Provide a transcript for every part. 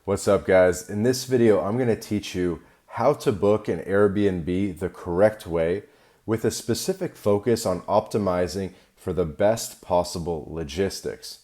What's up, guys? In this video, I'm going to teach you how to book an Airbnb the correct way with a specific focus on optimizing for the best possible logistics.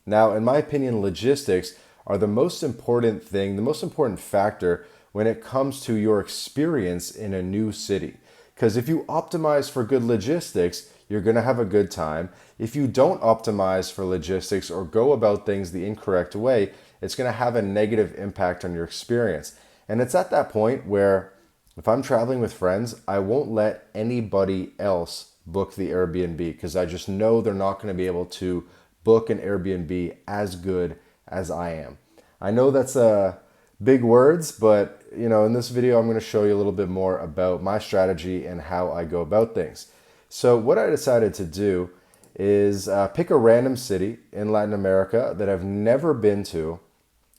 Now, in my opinion, logistics are the most important thing, the most important factor when it comes to your experience in a new city. Because if you optimize for good logistics, you're going to have a good time. If you don't optimize for logistics or go about things the incorrect way, it's going to have a negative impact on your experience. And it's at that point where if I'm traveling with friends, I won't let anybody else book the Airbnb because I just know they're not going to be able to book an Airbnb as good as I am. I know that's big words, but in this video, I'm going to show you a little bit more about my strategy and how I go about things. So what I decided to do is pick a random city in Latin America that I've never been to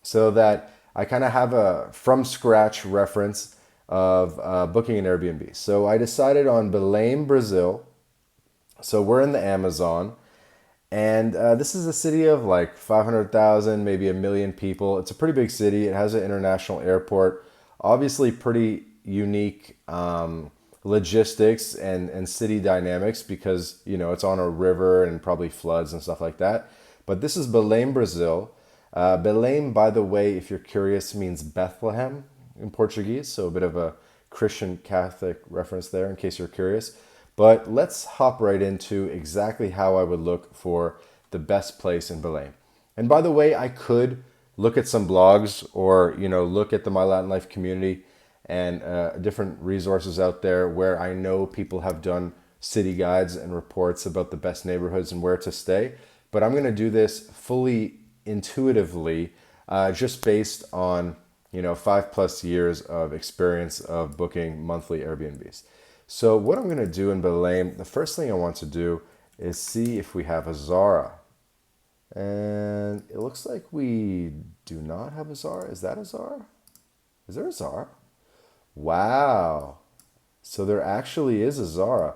so that I kind of have a from scratch reference of booking an Airbnb. So I decided on Belém, Brazil. So we're in the Amazon, and this is a city of like 500,000, maybe a million people. It's a pretty big city. It has an international airport, obviously pretty unique logistics and city dynamics because, it's on a river and probably floods and stuff like that. But this is Belém, Brazil. Belém, by the way, if you're curious, means Bethlehem in Portuguese. So a bit of a Christian Catholic reference there in case you're curious. But let's hop right into exactly how I would look for the best place in Belém. And by the way, I could look at some blogs or, look at the My Latin Life community and different resources out there where I know people have done city guides and reports about the best neighborhoods and where to stay. But I'm going to do this fully intuitively, just based on 5+ years of experience of booking monthly Airbnbs. So what I'm going to do in Belém, the first thing I want to do is see if we have a Zara. And it looks like we do not have a Zara. Is that a Zara? Is there a Zara? Wow. So there actually is a Zara.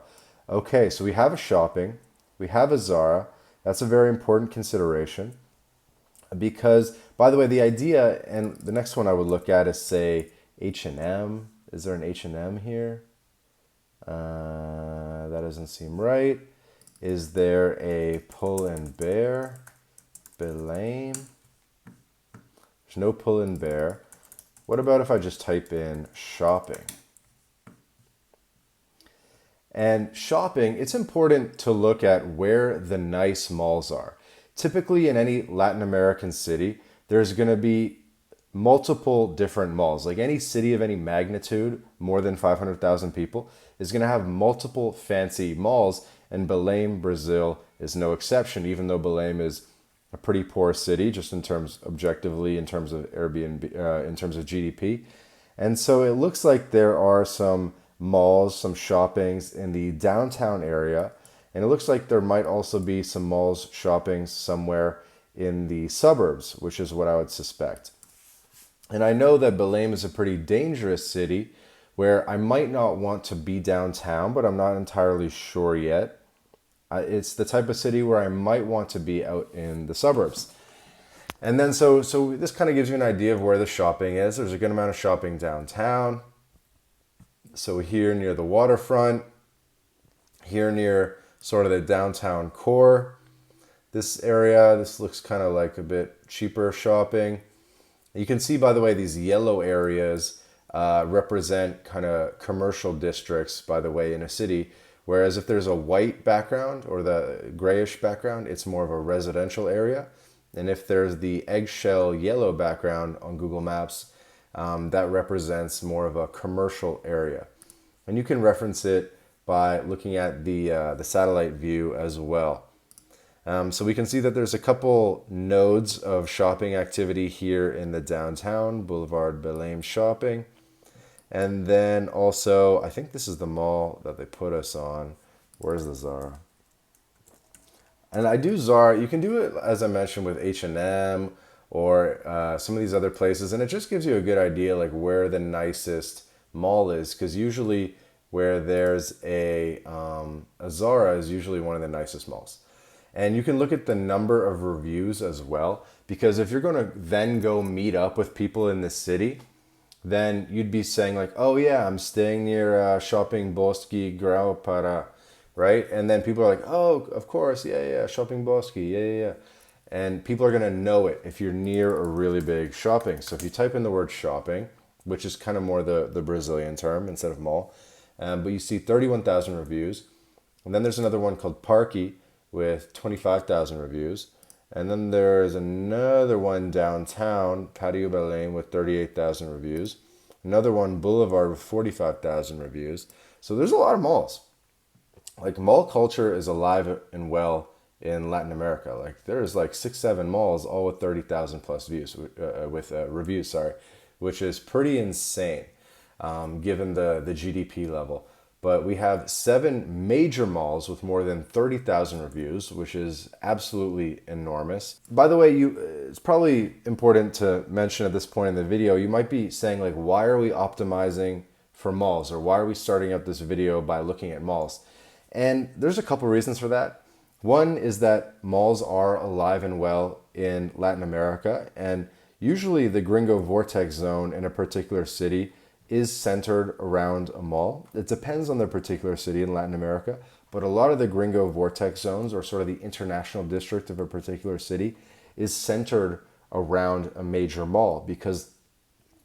Okay, so we have a shopping. We have a Zara. That's a very important consideration. Because, by the way, the idea, and the next one I would look at is, say, H&M. Is there an H&M here? That doesn't seem right. Is there a Pull and Bear? Belém? There's no Pull and Bear. What about if I just type in shopping? And shopping, it's important to look at where the nice malls are. Typically in any Latin American city, there's going to be multiple different malls. Like any city of any magnitude, more than 500,000 people, is going to have multiple fancy malls, and Belém, Brazil is no exception, even though Belém is a pretty poor city, just in terms, objectively, in terms of Airbnb, in terms of GDP. And so it looks like there are some malls, some shoppings in the downtown area. And it looks like there might also be some malls, shopping somewhere in the suburbs, which is what I would suspect. And I know that Belém is a pretty dangerous city where I might not want to be downtown, but I'm not entirely sure yet. It's the type of city where I might want to be out in the suburbs. And then so this kind of gives you an idea of where the shopping is. There's a good amount of shopping downtown. So here near the waterfront, here near sort of the downtown core. This area, this looks kind of like a bit cheaper shopping. You can see, by the way, these yellow areas represent kind of commercial districts, by the way, in a city. Whereas if there's a white background or the grayish background, it's more of a residential area. And if there's the eggshell yellow background on Google Maps, that represents more of a commercial area. And you can reference it by looking at the satellite view as well. So we can see that there's a couple nodes of shopping activity here in the downtown, Boulevard Belém shopping. And then also, I think this is the mall that they put us on. Where's the Zara? And I do Zara. You can do it, as I mentioned, with H&M or some of these other places. And it just gives you a good idea like where the nicest mall is. Because usually where there's a Zara is usually one of the nicest malls. And you can look at the number of reviews as well, Because if you're going to then go meet up with people in the city, then you'd be saying like, oh yeah, I'm staying near Shopping Bosque Grau Para, right? And then people are like, oh, of course, yeah, yeah, Shopping Bosque, yeah, yeah, yeah. And people are going to know it if you're near a really big shopping. So if you type in the word shopping, which is kind of more the Brazilian term instead of mall, but you see 31,000 reviews. And then there's another one called Parky with 25,000 reviews. And then there's another one downtown, Patio Belém, with 38,000 reviews. Another one, Boulevard, with 45,000 reviews. So there's a lot of malls. Like, mall culture is alive and well in Latin America. Like, there's like 6, 7 malls, all with 30,000 plus views, reviews, sorry, which is pretty insane, given the GDP level. But we have 7 major malls with more than 30,000 reviews, which is absolutely enormous. By the way, it's probably important to mention at this point in the video, you might be saying like, why are we optimizing for malls? Or why are we starting up this video by looking at malls? And there's a couple reasons for that. One is that malls are alive and well in Latin America, and usually the Gringo Vortex zone in a particular city is centered around a mall. It depends on the particular city in Latin America, but a lot of the Gringo Vortex zones, or sort of the international district of a particular city, is centered around a major mall, because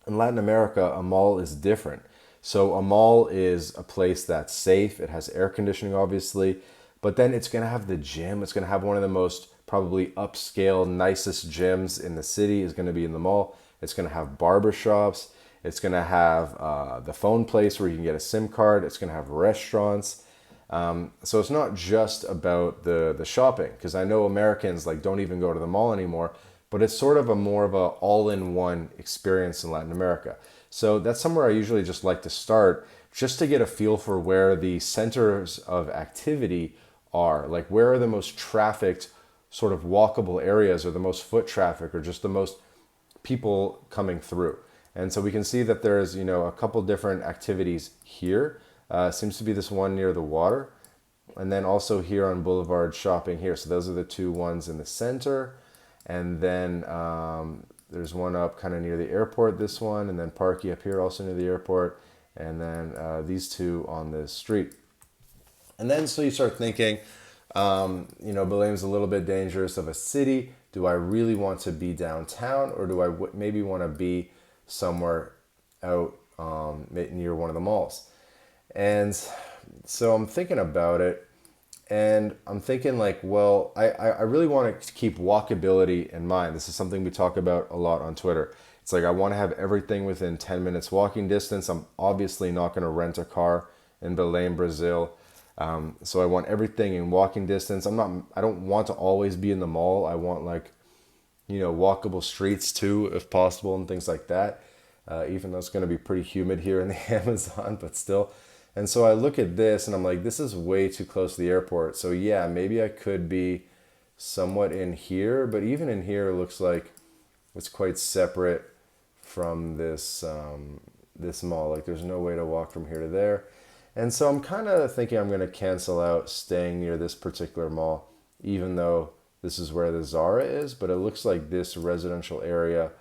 in Latin America, a mall is different. So a mall is a place that's safe. It has air conditioning, obviously, but then it's going to have the gym. It's going to have one of the most probably upscale, nicest gyms in the city is going to be in the mall. It's going to have barbershops. It's going to have the phone place where you can get a SIM card. It's going to have restaurants. So it's not just about the shopping, because I know Americans like don't even go to the mall anymore, but it's sort of a more of a all-in-one experience in Latin America. So that's somewhere I usually just like to start, just to get a feel for where the centers of activity are. Like, where are the most trafficked sort of walkable areas, or the most foot traffic, or just the most people coming through. And so we can see that there's, a couple different activities here. Seems to be this one near the water. And then also here on Boulevard Shopping here. So those are the 2 ones in the center. And then there's one up kind of near the airport, this one. And then Parky up here also near the airport. And then these 2 on this street. And then so you start thinking, Belém's a little bit dangerous of a city. Do I really want to be downtown, or do I maybe want to be somewhere out near one of the malls? And so I'm thinking about it, and I'm thinking like, well, I really want to keep walkability in mind. This is something we talk about a lot on Twitter. It's like, I want to have everything within 10 minutes walking distance. I'm obviously not going to rent a car in Belém, Brazil. So I want everything in walking distance. I don't want to always be in the mall. I want walkable streets too, if possible, and things like that. Even though it's going to be pretty humid here in the Amazon, but still. And so I look at this and I'm like, this is way too close to the airport. So yeah, maybe I could be somewhat in here, but even in here, it looks like it's quite separate from this mall. Like, there's no way to walk from here to there. And so I'm kind of thinking I'm going to cancel out staying near this particular mall, even though this is where the Zara is. But it looks like this residential area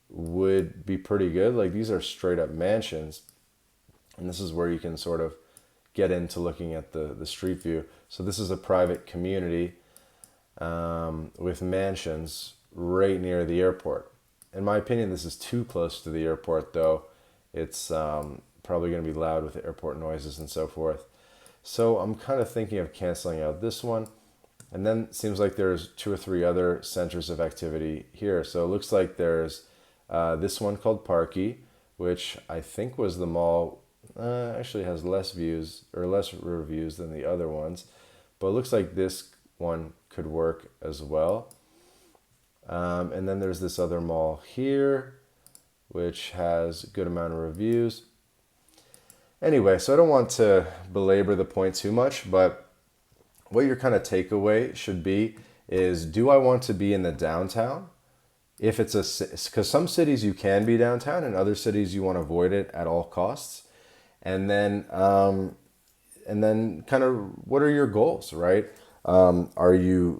would be pretty good. Like, these are straight up mansions. And this is where you can sort of get into looking at the street view. So this is a private community with mansions right near the airport. In my opinion, this is too close to the airport, though. It's probably going to be loud with airport noises and so forth. So I'm kind of thinking of canceling out this one. And then it seems like there's 2 or 3 other centers of activity here. So it looks like there's this one called Parky, which I think was the mall. Actually has less views or less reviews than the other ones. But it looks like this one could work as well. And then there's this other mall here, which has a good amount of reviews. Anyway, so I don't want to belabor the point too much, but what your kind of takeaway should be is, do I want to be in the downtown? If it's because some cities you can be downtown, and other cities you want to avoid it at all costs. And then kind of, what are your goals, right? Are you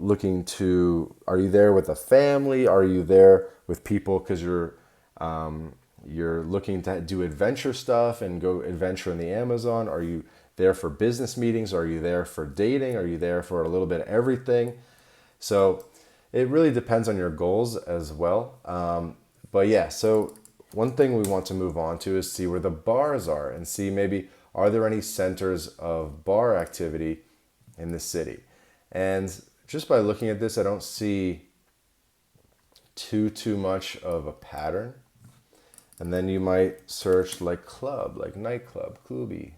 there with a family? Are you there with people because you're looking to do adventure stuff and go adventure in the Amazon? Are you there for business meetings? Are you there for dating? Are you there for a little bit of everything? So it really depends on your goals as well. But yeah, so one thing we want to move on to is see where the bars are and see maybe are there any centers of bar activity in the city. And just by looking at this, I don't see too much of a pattern. And then you might search like club, like nightclub, clubby.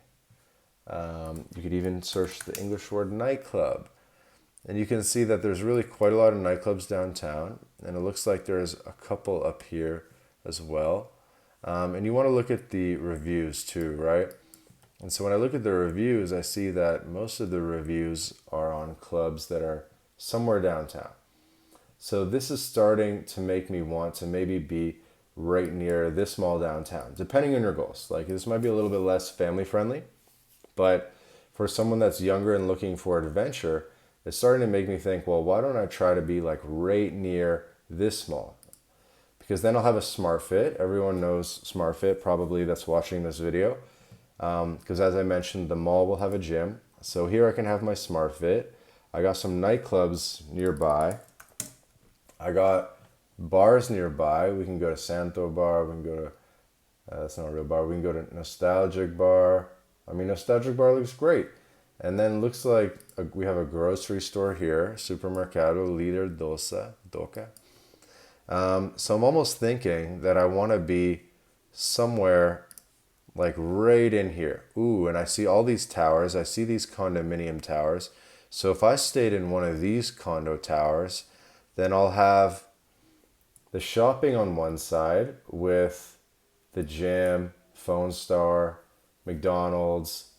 You could even search the English word nightclub. And you can see that there's really quite a lot of nightclubs downtown. And it looks like there's a couple up here as well. And you want to look at the reviews too, right? And so when I look at the reviews, I see that most of the reviews are on clubs that are somewhere downtown. So this is starting to make me want to maybe be right near this mall downtown, depending on your goals. Like this might be a little bit less family friendly, but for someone that's younger and looking for adventure, it's starting to make me think, well, why don't I try to be like right near this mall? Because then I'll have a Smart Fit. Everyone knows Smart Fit, probably that's watching this video. Because as I mentioned, the mall will have a gym. So here I can have my Smart Fit. I got some nightclubs nearby. I got bars nearby. We can go to Santo Bar. We can go to, that's not a real bar. We can go to Nostalgic Bar. I mean, Nostalgic Bar looks great. And then looks like we have a grocery store here. Supermercado Líder Doca. So I'm almost thinking that I want to be somewhere like right in here. Ooh, and I see all these towers. I see these condominium towers. So if I stayed in one of these condo towers, then I'll have the shopping on one side with the gym, Phone Star, McDonald's,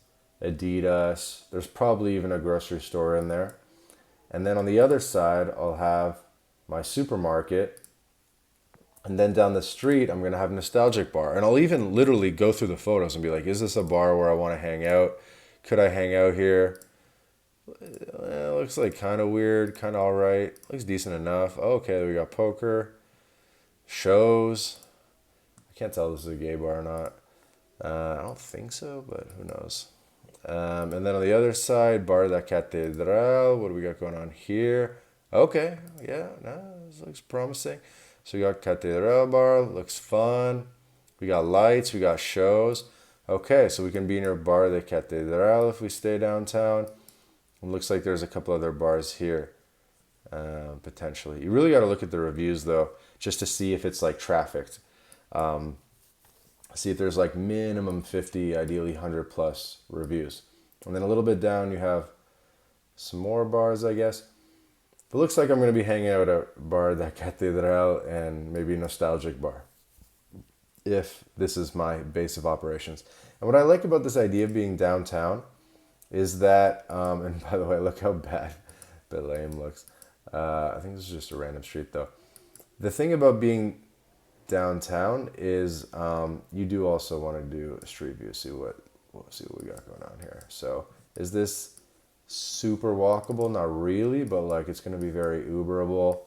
Adidas. There's probably even a grocery store in there. And then on the other side, I'll have my supermarket. And then down the street, I'm going to have Nostalgic Bar. And I'll even literally go through the photos and be like, is this a bar where I want to hang out? Could I hang out here? It looks like kind of weird, kind of all right. Looks decent enough. Okay, we got poker, shows. I can't tell if this is a gay bar or not. I don't think so, but who knows. And then on the other side, Bar da Catedral. What do we got going on here? Okay, yeah, no, this looks promising. So we got Catedral Bar, looks fun. We got lights, we got shows. Okay, so we can be near Bar de Catedral if we stay downtown. It looks like there's a couple other bars here, potentially. You really got to look at the reviews though, just to see if it's like trafficked. See if there's like minimum 50, ideally 100 plus reviews. And then a little bit down, you have some more bars, I guess. But it looks like I'm going to be hanging out at Bar da Catedral and maybe Nostalgic Bar, if this is my base of operations. And what I like about this idea of being downtown is that, and by the way, look how bad Belém looks. I think this is just a random street though. The thing about being downtown is you do also want to do a street view, see what we got going on here. So is this super walkable? Not really, but like it's going to be very Uberable.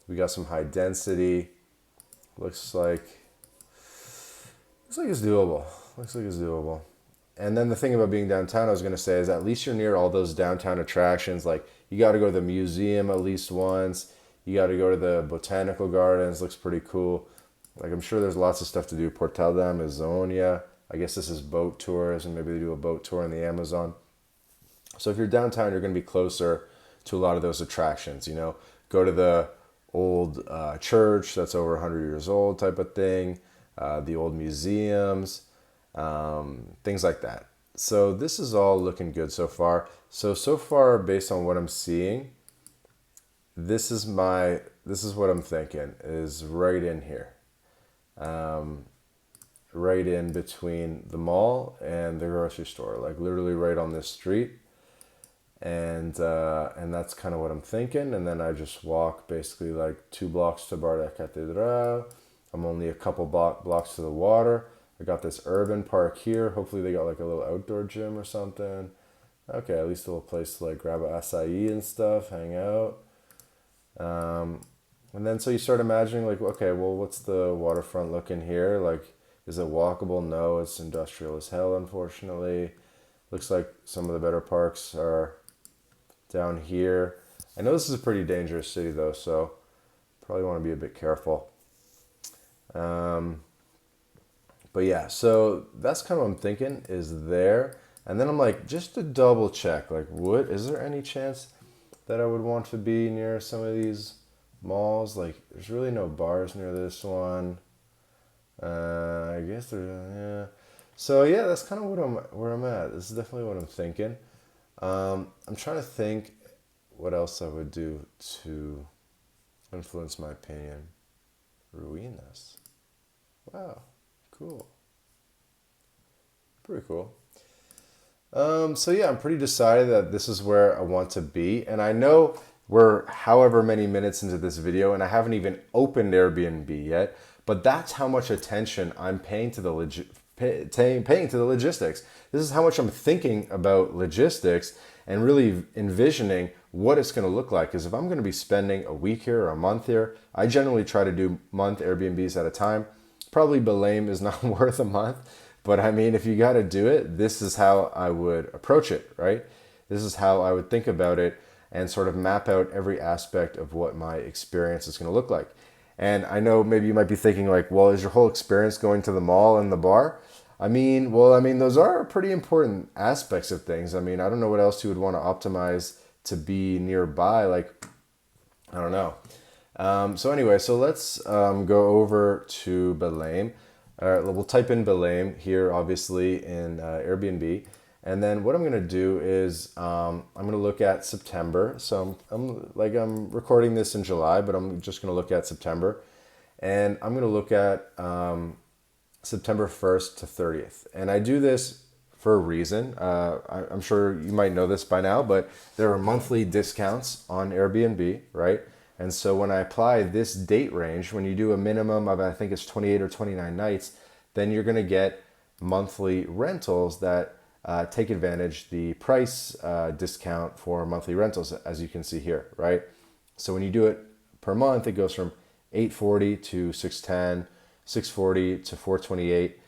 We got some high density. Looks like it's doable. Looks like it's doable. And then the thing about being downtown, I was going to say, is at least you're near all those downtown attractions. Like you got to go to the museum at least once. You got to go to the botanical gardens. Looks pretty cool. Like I'm sure there's lots of stuff to do. Portal da Amazonia. I guess this is boat tours, and maybe they do a boat tour in the Amazon. So if you're downtown, you're going to be closer to a lot of those attractions. You know, go to the old church that's over 100 years old type of thing. The old museums, things like that. So this is all looking good so far. So far, based on what I'm seeing, this is what I'm thinking is right in here. Right in between the mall and the grocery store, like literally right on this street. And that's kind of what I'm thinking. And then I just walk basically like 2 blocks to Bar da Catedral. I'm only a couple blocks to the water. I got this urban park here. Hopefully they got like a little outdoor gym or something. Okay, at least a little place to like grab an acai and stuff, hang out. Um, and then so you start imagining like, okay, well, what's the waterfront looking here? Like, is it walkable? No, it's industrial as hell, unfortunately. Looks like some of the better parks are down here. I know this is a pretty dangerous city though, so probably want to be a bit careful. Um, but yeah, so that's kind of what I'm thinking is there. And then I'm like, just to double check, like, is there any chance that I would want to be near some of these malls? Like, there's really no bars near this one. I guess yeah. So yeah, that's kind of where I'm at. This is definitely what I'm thinking. I'm trying to think what else I would do to influence my opinion. Ruinas. Wow, cool. Pretty cool. So yeah, I'm pretty decided that this is where I want to be, and I know we're however many minutes into this video, and I haven't even opened Airbnb yet. But that's how much attention I'm paying to the paying to the logistics. This is how much I'm thinking about logistics and really envisioning what it's going to look like. Because if I'm going to be spending a week here or a month here, I generally try to do month Airbnbs at a time. Probably Belém is not worth a month, but I mean, if you got to do it, this is how I would approach it, right? This is how I would think about it and sort of map out every aspect of what my experience is going to look like. And I know maybe you might be thinking like, well, is your whole experience going to the mall and the bar? I mean, those are pretty important aspects of things. I mean, I don't know what else you would want to optimize to be nearby. Like, I don't know. So anyway, so let's go over to Belém. We'll type in Belém here, obviously, in Airbnb. And then what I'm going to do is I'm going to look at September. So I'm recording this in July, but I'm just going to look at September. And I'm going to look at September 1st to 30th. And I do this for a reason. I'm sure you might know this by now, but there are monthly discounts on Airbnb, right? And so when I apply this date range, when you do a minimum of, I think it's 28 or 29 nights, then you're going to get monthly rentals that take advantage the price discount for monthly rentals, as you can see here, right? So when you do it per month, it goes from 840 to 610, 640 to 428.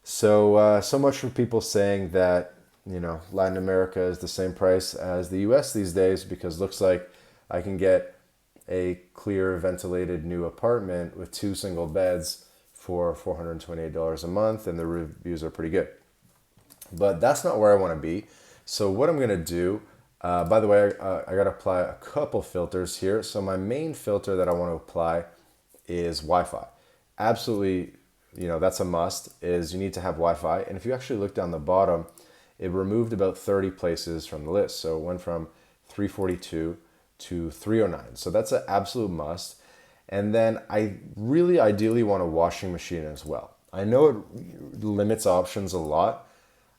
So much for people saying that, Latin America is the same price as the US these days, because it looks like I can get a clear ventilated new apartment with 2 single beds for $428 a month, and the reviews are pretty good. But that's not where I want to be. So what I'm going to do, by the way, I got to apply a couple filters here. So my main filter that I want to apply is Wi-Fi. Absolutely, that's a must, is you need to have Wi-Fi. And if you actually look down the bottom, it removed about 30 places from the list. So it went from 342 to 309. So that's an absolute must. And then I really ideally want a washing machine as well. I know it limits options a lot,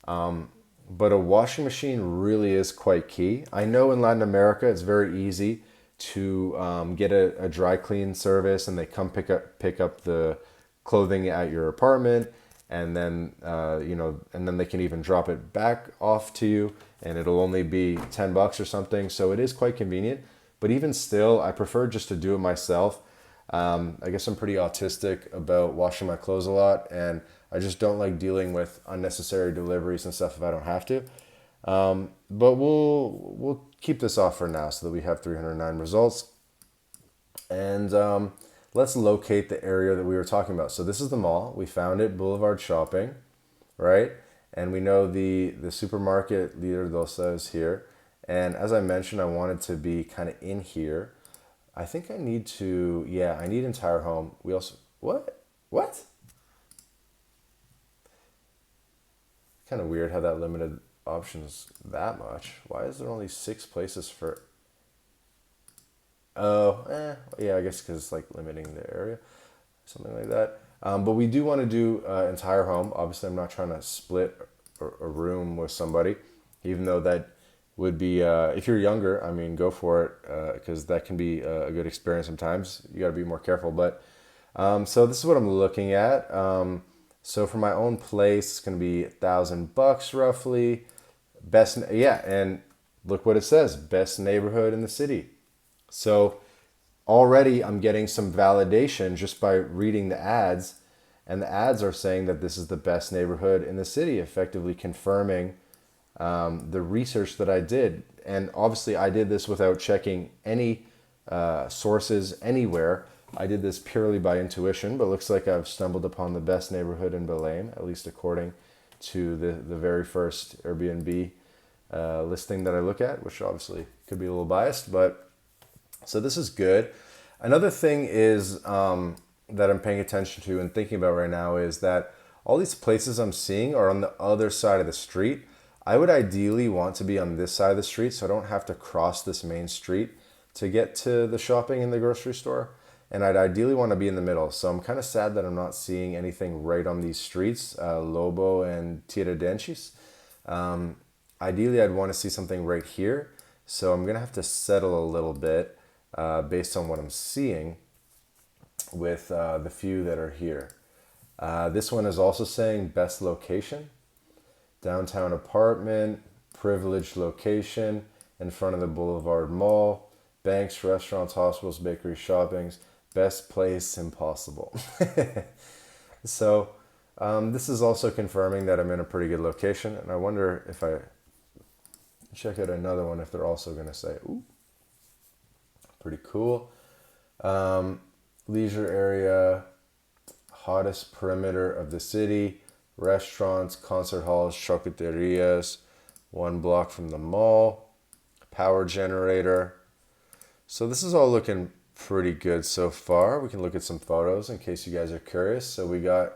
but a washing machine really is quite key. I know in Latin America it's very easy to get a dry clean service, and they come pick up the clothing at your apartment, and then and then they can even drop it back off to you, and it'll only be $10 or something. So it is quite convenient. But even still, I prefer just to do it myself. I guess I'm pretty autistic about washing my clothes a lot, and I just don't like dealing with unnecessary deliveries and stuff if I don't have to. But we'll keep this off for now so that we have 309 results. And let's locate the area that we were talking about. So this is the mall. We found it, Boulevard Shopping, right? And we know the supermarket Líder Dosa is here. And as I mentioned, I wanted to be kind of in here. I think I need to, yeah, I need entire home. We also, what? What? Kind of weird how that limited options that much. Why is there only 6 places for, yeah, I guess because it's like limiting the area, something like that. But we do want to do entire home. Obviously, I'm not trying to split a room with somebody, even though that would be, if you're younger, I mean, go for it, because that can be a good experience sometimes. You got to be more careful. But so this is what I'm looking at. So for my own place, it's going to be $1,000 roughly Yeah, and look what it says, best neighborhood in the city. So already I'm getting some validation just by reading the ads, and the ads are saying that this is the best neighborhood in the city, effectively confirming the research that I did. And obviously, I did this without checking any sources anywhere. I did this purely by intuition, but looks like I've stumbled upon the best neighborhood in Belém, at least according to the very first Airbnb listing that I look at, which obviously could be a little biased, but so this is good. Another thing is that I'm paying attention to and thinking about right now is that all these places I'm seeing are on the other side of the street. I would ideally want to be on this side of the street so I don't have to cross this main street to get to the shopping in the grocery store. And I'd ideally want to be in the middle. So I'm kind of sad that I'm not seeing anything right on these streets, Lobo and Tiradentes. Ideally, I'd want to see something right here. So I'm going to have to settle a little bit based on what I'm seeing with the few that are here. This one is also saying best location, downtown apartment, privileged location, in front of the Boulevard Mall, banks, restaurants, hospitals, bakeries, shoppings, best place impossible. So this is also confirming that I'm in a pretty good location, and I wonder if I check out another one if they're also going to say, ooh, pretty cool. Leisure area, hottest perimeter of the city, restaurants, concert halls, chocolatierias, 1 block from the mall, power generator. So this is all looking pretty good so far. We can look at some photos in case you guys are curious. So we got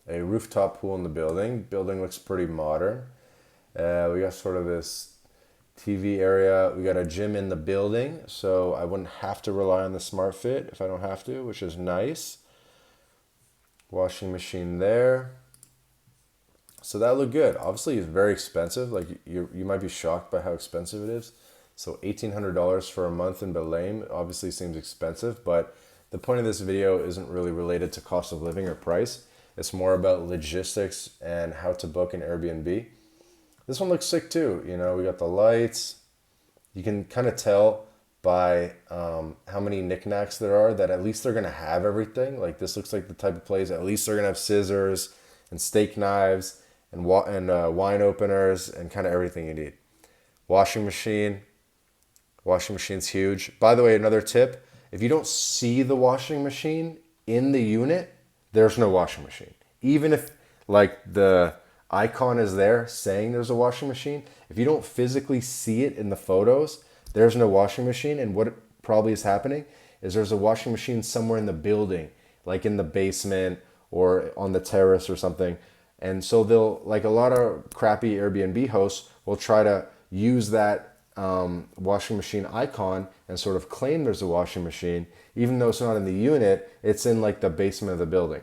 a rooftop pool in the building. Building looks pretty modern. We got sort of this TV area. We got a gym in the building, so I wouldn't have to rely on the Smart Fit if I don't have to, which is nice. Washing machine there. So that looked good. Obviously, it's very expensive. Like you might be shocked by how expensive it is. So $1,800 for a month in Belém obviously seems expensive, but the point of this video isn't really related to cost of living or price. It's more about logistics and how to book an Airbnb. This one looks sick too. You know, we got the lights. You can kind of tell by how many knickknacks there are that at least they're going to have everything. Like this looks like the type of place, at least they're going to have scissors and steak knives and wine openers and kind of everything you need. Washing machine. Washing machine's huge. By the way, another tip, if you don't see the washing machine in the unit, there's no washing machine. Even if like the icon is there saying there's a washing machine, if you don't physically see it in the photos, there's no washing machine. And what probably is happening is there's a washing machine somewhere in the building, like in the basement or on the terrace or something. And so they'll, like a lot of crappy Airbnb hosts will try to use that washing machine icon and sort of claim there's a washing machine, even though it's not in the unit, it's in like the basement of the building.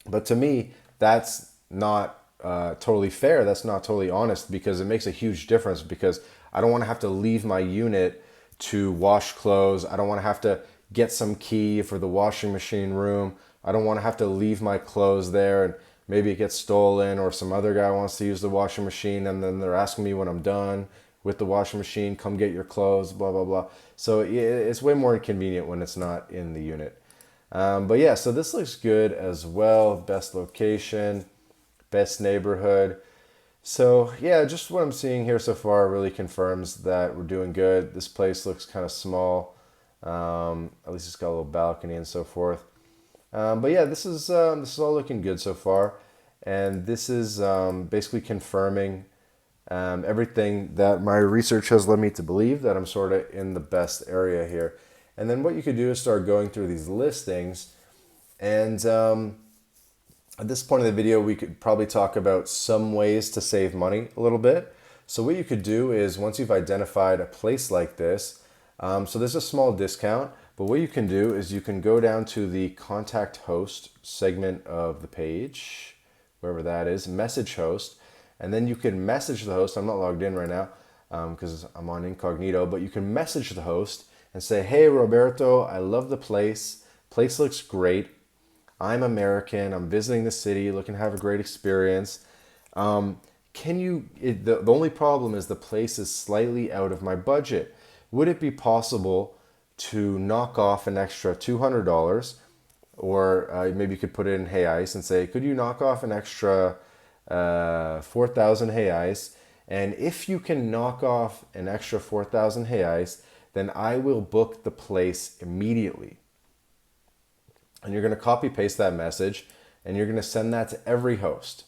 But to me, that's not totally fair. That's not totally honest, because it makes a huge difference, because I don't want to have to leave my unit to wash clothes. I don't want to have to get some key for the washing machine room. I don't want to have to leave my clothes there and maybe it gets stolen, or some other guy wants to use the washing machine and then they're asking me when I'm done with the washing machine, come get your clothes, blah, blah, blah. So it's way more inconvenient when it's not in the unit. But yeah, so this looks good as well. Best location, best neighborhood. So yeah, just what I'm seeing here so far really confirms that we're doing good. This place looks kind of small. At least it's got a little balcony and so forth. But yeah, this is all looking good so far. And this is basically confirming everything that my research has led me to believe, that I'm sort of in the best area here. And then what you could do is start going through these listings. And at this point in the video, we could probably talk about some ways to save money a little bit. So what you could do is, once you've identified a place like this, so there's a small discount, but what you can do is you can go down to the contact host segment of the page, wherever that is, message host, and then you can message the host. I'm not logged in right now because I'm on incognito, but you can message the host and say, hey, Roberto, I love the place. Place looks great. I'm American. I'm visiting the city, looking to have a great experience. the only problem is the place is slightly out of my budget. Would it be possible to knock off an extra $200, or maybe you could put it in reais and say, could you knock off an extra 4,000 reais? And if you can knock off an extra 4,000 reais, then I will book the place immediately. And you're going to copy paste that message and you're going to send that to every host.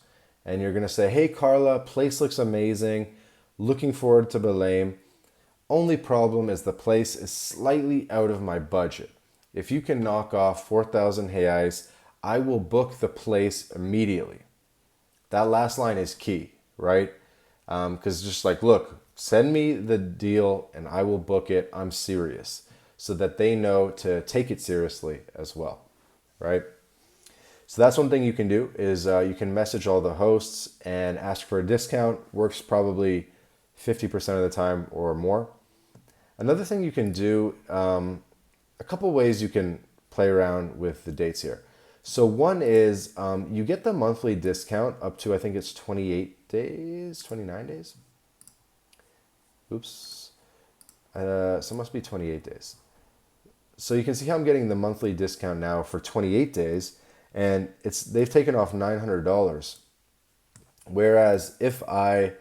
And you're going to say, hey, Carla, place looks amazing. Looking forward to Belém. Only problem is the place is slightly out of my budget. If you can knock off 4,000 reais, I will book the place immediately. That last line is key, right? Because just like, look, send me the deal and I will book it. I'm serious. So that they know to take it seriously as well, right? So that's one thing you can do is you can message all the hosts and ask for a discount. Works probably 50% of the time or more. Another thing you can do, a couple ways you can play around with the dates here. So one is you get the monthly discount up to, I think it's 28 days, 29 days. Oops. So it must be 28 days. So you can see how I'm getting the monthly discount now for 28 days, and they've taken off $900. Whereas if I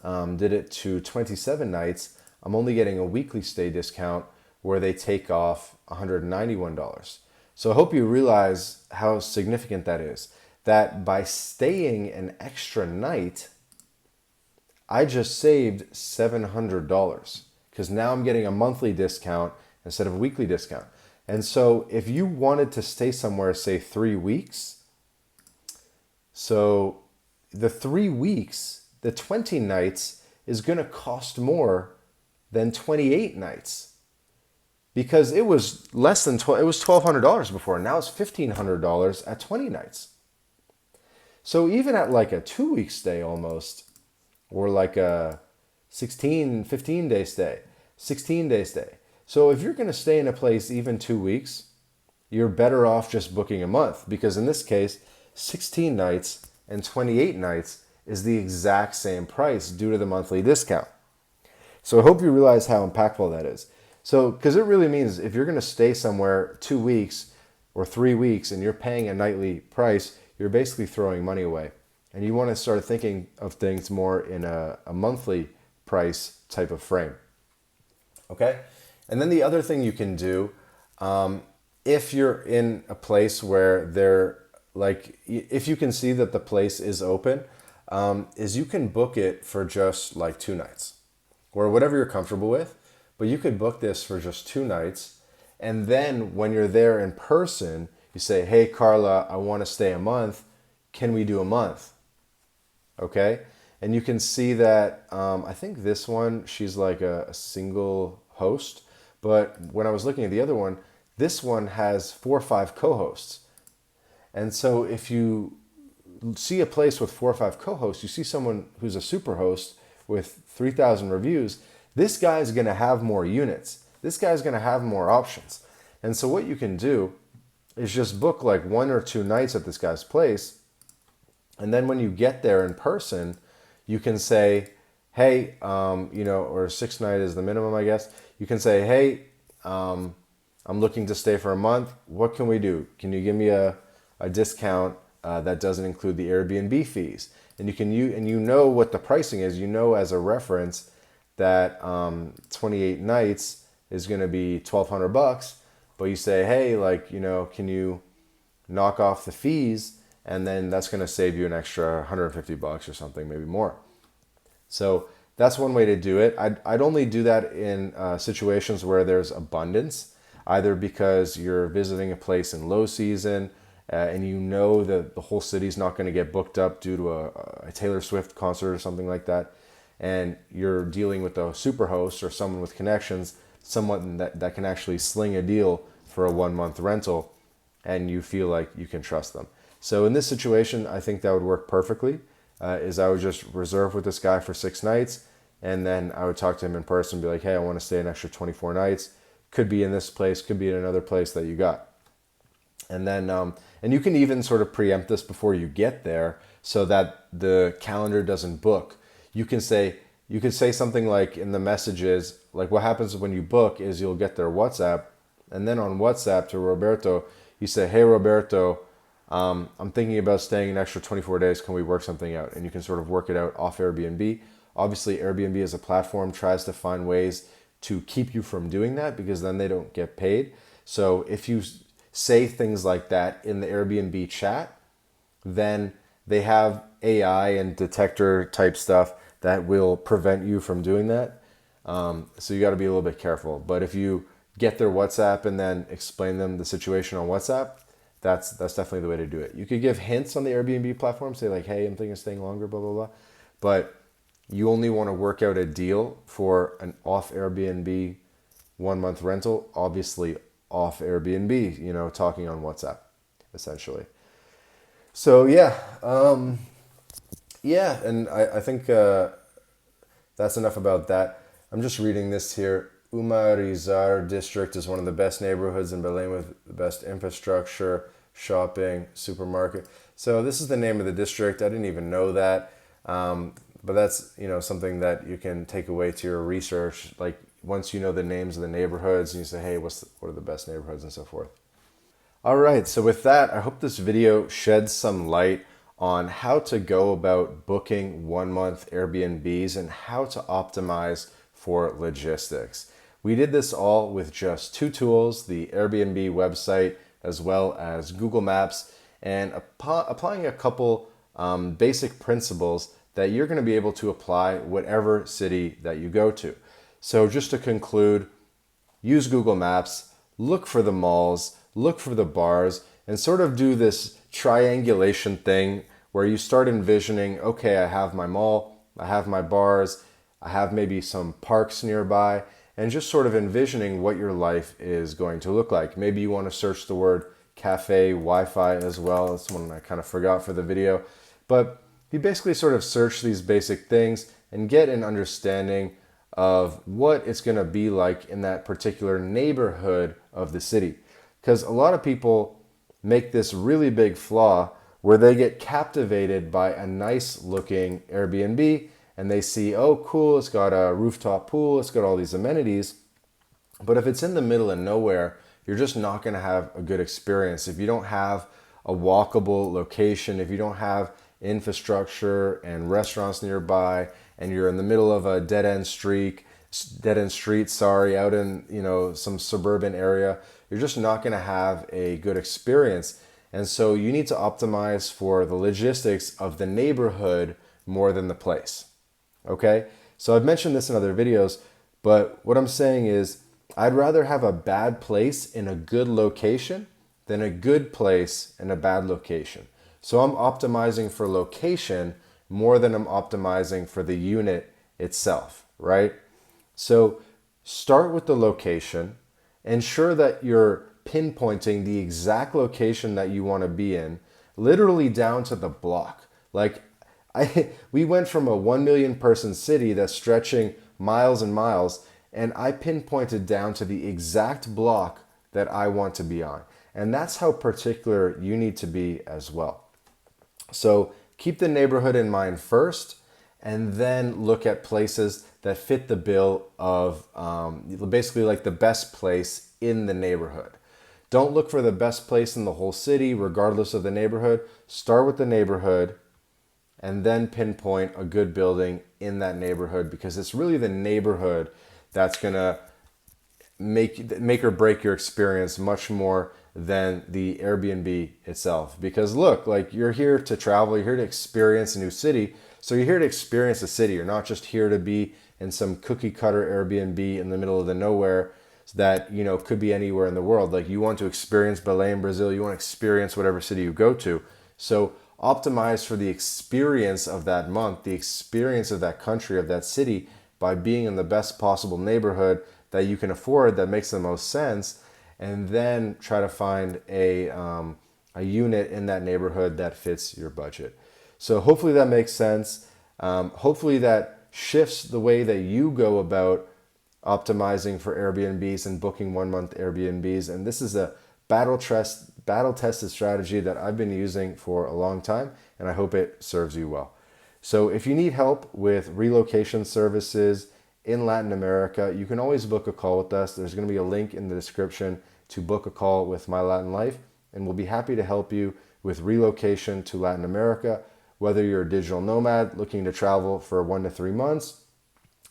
did it to 27 nights, I'm only getting a weekly stay discount where they take off $191. So I hope you realize how significant that is. That by staying an extra night, I just saved $700 because now I'm getting a monthly discount instead of a weekly discount. And so if you wanted to stay somewhere, say 3 weeks, so the 3 weeks, the 20 nights is going to cost more than 28 nights. Because it was less than it was $1,200 before. Now it's $1,500 at 20 nights. So even at like a 2-week stay almost, or like a 15-day stay, 16-day stay. So if you're going to stay in a place even 2 weeks, you're better off just booking a month. Because in this case, 16 nights and 28 nights is the exact same price due to the monthly discount. So I hope you realize how impactful that is. So, because it really means if you're going to stay somewhere 2 weeks or 3 weeks and you're paying a nightly price, you're basically throwing money away. And you want to start thinking of things more in a monthly price type of frame. Okay? And then the other thing you can do, if you're in a place where if you can see that the place is open, is you can book it for just like 2 nights or whatever you're comfortable with. But you could book this for just 2 nights. And then when you're there in person, you say, hey, Carla, I want to stay a month. Can we do a month? Okay. And you can see that, I think this one, she's like a single host. But when I was looking at the other one, this one has 4 or 5 co-hosts. And so if you see a place with 4 or 5 co-hosts, you see someone who's a super host with 3,000 reviews, this guy's going to have more units. This guy's going to have more options. And so what you can do is just book like 1 or 2 nights at this guy's place. And then when you get there in person, you can say, hey, or 6 nights is the minimum, I guess. You can say, hey, I'm looking to stay for a month. What can we do? Can you give me a discount that doesn't include the Airbnb fees? And you know what the pricing is. You know as a reference that 28 nights is going to be $1,200, but you say, hey, can you knock off the fees? And then that's going to save you an extra $150 or something, maybe more. So that's one way to do it. I'd only do that in situations where there's abundance, either because you're visiting a place in low season and you know that the whole city's not going to get booked up due to a Taylor Swift concert or something like that. And you're dealing with a superhost or someone with connections, someone that can actually sling a deal for a 1-month rental, and you feel like you can trust them. So in this situation, I think that would work perfectly, is I would just reserve with this guy for 6 nights, and then I would talk to him in person and be like, hey, I want to stay an extra 24 nights. Could be in this place, could be in another place that you got. And then And you can even sort of preempt this before you get there so that the calendar doesn't book. You can say something like in the messages, like what happens when you book is you'll get their WhatsApp, and then on WhatsApp to Roberto, you say, hey Roberto, I'm thinking about staying an extra 24 days. Can we work something out? And you can sort of work it out off Airbnb. Obviously, Airbnb as a platform tries to find ways to keep you from doing that because then they don't get paid. So if you say things like that in the Airbnb chat, then they have AI and detector type stuff that will prevent you from doing that. So you got to be a little bit careful. But if you get their WhatsApp and then explain them the situation on WhatsApp, that's definitely the way to do it. You could give hints on the Airbnb platform, say like, hey, I'm thinking of staying longer, blah, blah, blah. But you only want to work out a deal for an off Airbnb 1 month rental, obviously off Airbnb, talking on WhatsApp, essentially. So and I think that's enough about that. I'm just reading this here. Umarizar district is one of the best neighborhoods in Belém with the best infrastructure, shopping, supermarket. So this is the name of the district. I didn't even know that. But that's, something that you can take away to your research. Like once you know the names of the neighborhoods and you say, hey, what are the best neighborhoods and so forth. All right, so with that, I hope this video sheds some light on how to go about booking 1 month Airbnbs and how to optimize for logistics. We did this all with just 2 tools, the Airbnb website as well as Google Maps, and applying a couple basic principles that you're going to be able to apply whatever city that you go to. So just to conclude, use Google Maps, look for the malls, look for the bars, and sort of do this triangulation thing where you start envisioning, okay, I have my mall, I have my bars, I have maybe some parks nearby, and just sort of envisioning what your life is going to look like. Maybe you want to search the word cafe, Wi-Fi as well. That's one I kind of forgot for the video. But you basically sort of search these basic things and get an understanding of what it's going to be like in that particular neighborhood of the city. Because a lot of people make this really big flaw where they get captivated by a nice looking Airbnb and they see, oh cool, it's got a rooftop pool, it's got all these amenities. But if it's in the middle of nowhere, you're just not going to have a good experience. If you don't have a walkable location, if you don't have infrastructure and restaurants nearby, and you're in the middle of a dead-end street, out in some suburban area, you're just not going to have a good experience. And so you need to optimize for the logistics of the neighborhood more than the place. Okay? So I've mentioned this in other videos, but what I'm saying is I'd rather have a bad place in a good location than a good place in a bad location. So I'm optimizing for location more than I'm optimizing for the unit itself, right? So start with the location, ensure that you're pinpointing the exact location that you want to be in, literally down to the block. Like we went from a 1 million person city that's stretching miles and miles, and I pinpointed down to the exact block that I want to be on. And that's how particular you need to be as well. So keep the neighborhood in mind first, and then look at places that fit the bill of basically like the best place in the neighborhood. Don't look for the best place in the whole city, regardless of the neighborhood. Start with the neighborhood and then pinpoint a good building in that neighborhood, because it's really the neighborhood that's gonna make or break your experience much more than the Airbnb itself. Because look, like you're here to travel, you're here to experience a new city. So you're here to experience a city. You're not just here to be in some cookie cutter Airbnb in the middle of the nowhere that, could be anywhere in the world. Like you want to experience Belém, Brazil, you want to experience whatever city you go to. So optimize for the experience of that month, the experience of that country, of that city, by being in the best possible neighborhood that you can afford, that makes the most sense, and then try to find a unit in that neighborhood that fits your budget. So hopefully that makes sense. Hopefully that shifts the way that you go about optimizing for Airbnbs and booking 1 month Airbnbs. And this is a battle battle-tested strategy that I've been using for a long time, and I hope it serves you well. So if you need help with relocation services in Latin America, you can always book a call with us. There's going to be a link in the description to book a call with My Latin Life, and we'll be happy to help you with relocation to Latin America, whether you're a digital nomad looking to travel for 1 to 3 months,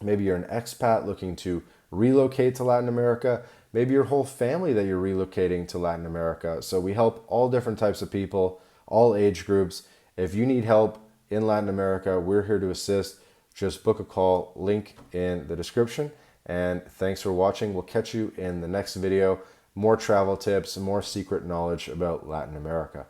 maybe you're an expat looking to relocate to Latin America, maybe your whole family that you're relocating to Latin America. So we help all different types of people, all age groups. If you need help in Latin America, we're here to assist. Just book a call, link in the description. And thanks for watching. We'll catch you in the next video. More travel tips, more secret knowledge about Latin America.